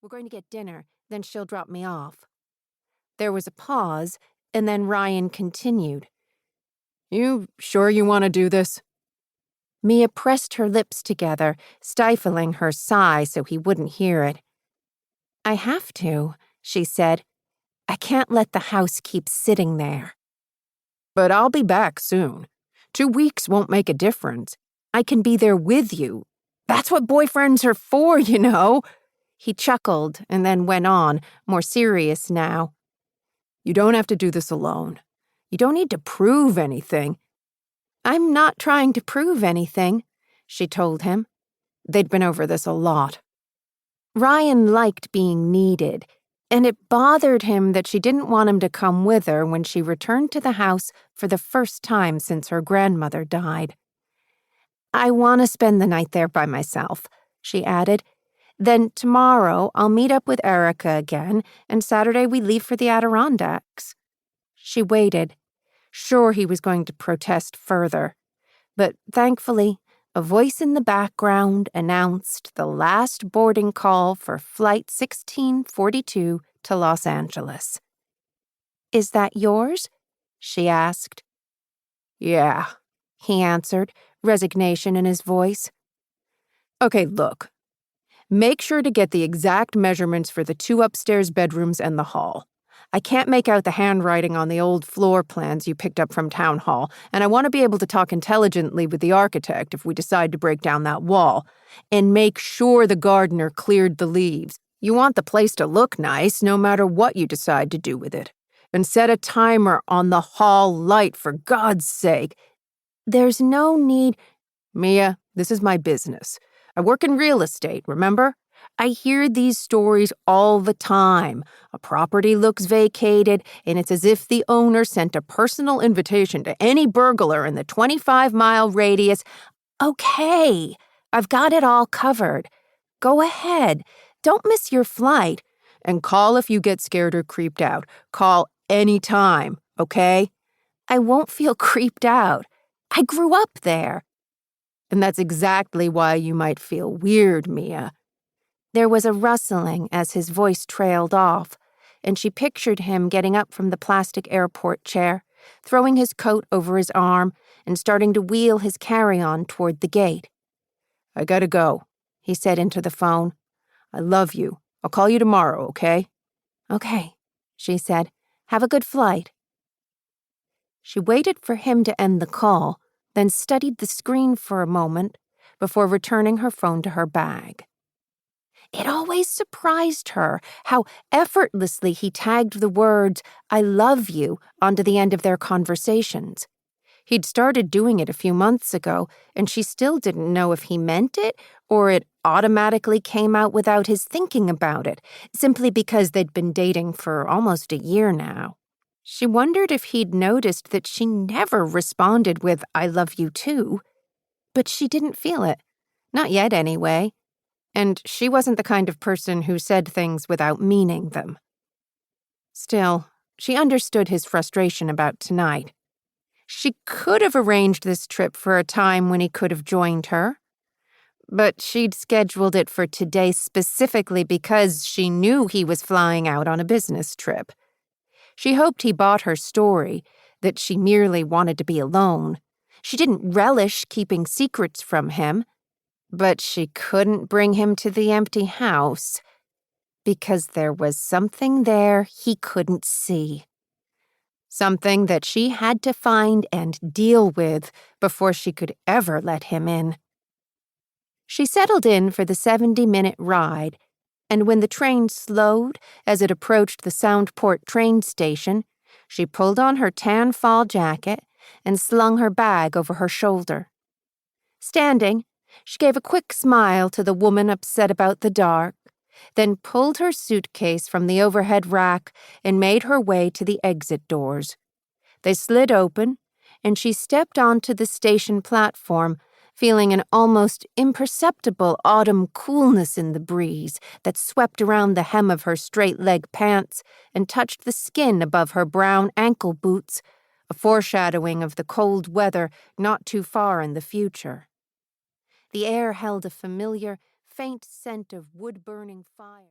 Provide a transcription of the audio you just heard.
We're going to get dinner, then she'll drop me off." There was a pause, and then Ryan continued. "You sure you want to do this?" Mia pressed her lips together, stifling her sigh so he wouldn't hear it. "I have to," she said. "I can't let the house keep sitting there." "But I'll be back soon. 2 weeks won't make a difference. I can be there with you. That's what boyfriends are for, you know." He chuckled and then went on, more serious now. "You don't have to do this alone. You don't need to prove anything." "I'm not trying to prove anything," she told him. They'd been over this a lot. Ryan liked being needed, and it bothered him that she didn't want him to come with her when she returned to the house for the first time since her grandmother died. "I want to spend the night there by myself," she added. "Then tomorrow I'll meet up with Erica again, and Saturday we leave for the Adirondacks." She waited, sure he was going to protest further. But thankfully, a voice in the background announced the last boarding call for Flight 1642 to Los Angeles. "Is that yours?" she asked. "Yeah," he answered, resignation in his voice. "Okay, look. Make sure to get the exact measurements for the 2 upstairs bedrooms and the hall. I can't make out the handwriting on the old floor plans you picked up from town hall, and I want to be able to talk intelligently with the architect if we decide to break down that wall. And make sure the gardener cleared the leaves. You want the place to look nice no matter what you decide to do with it. And set a timer on the hall light, for God's sake." "There's no need—" "Mia, this is my business. I work in real estate, remember? I hear these stories all the time. A property looks vacated, and it's as if the owner sent a personal invitation to any burglar in the 25-mile radius. Okay, I've got it all covered. Go ahead. Don't miss your flight. And call if you get scared or creeped out. Call any time, okay?" "I won't feel creeped out. I grew up there." "And that's exactly why you might feel weird, Mia." There was a rustling as his voice trailed off, and she pictured him getting up from the plastic airport chair, throwing his coat over his arm, and starting to wheel his carry-on toward the gate. "I gotta go," he said into the phone. "I love you. I'll call you tomorrow, okay?" "Okay," she said. "Have a good flight." She waited for him to end the call, then studied the screen for a moment before returning her phone to her bag. It always surprised her how effortlessly he tagged the words, "I love you," onto the end of their conversations. He'd started doing it a few months ago, and she still didn't know if he meant it or it automatically came out without his thinking about it, simply because they'd been dating for almost a year now. She wondered if he'd noticed that she never responded with, "I love you too." But she didn't feel it. Not yet, anyway. And she wasn't the kind of person who said things without meaning them. Still, she understood his frustration about tonight. She could have arranged this trip for a time when he could have joined her. But she'd scheduled it for today specifically because she knew he was flying out on a business trip. She hoped he bought her story, that she merely wanted to be alone. She didn't relish keeping secrets from him. But she couldn't bring him to the empty house because there was something there he couldn't see. Something that she had to find and deal with before she could ever let him in. She settled in for the 70-minute ride, and when the train slowed as it approached the Soundport train station, she pulled on her tan fall jacket and slung her bag over her shoulder. Standing, she gave a quick smile to the woman upset about the dark, then pulled her suitcase from the overhead rack and made her way to the exit doors. They slid open, and she stepped onto the station platform, feeling an almost imperceptible autumn coolness in the breeze that swept around the hem of her straight-leg pants and touched the skin above her brown ankle boots, a foreshadowing of the cold weather not too far in the future. The air held a familiar, faint scent of wood-burning fire.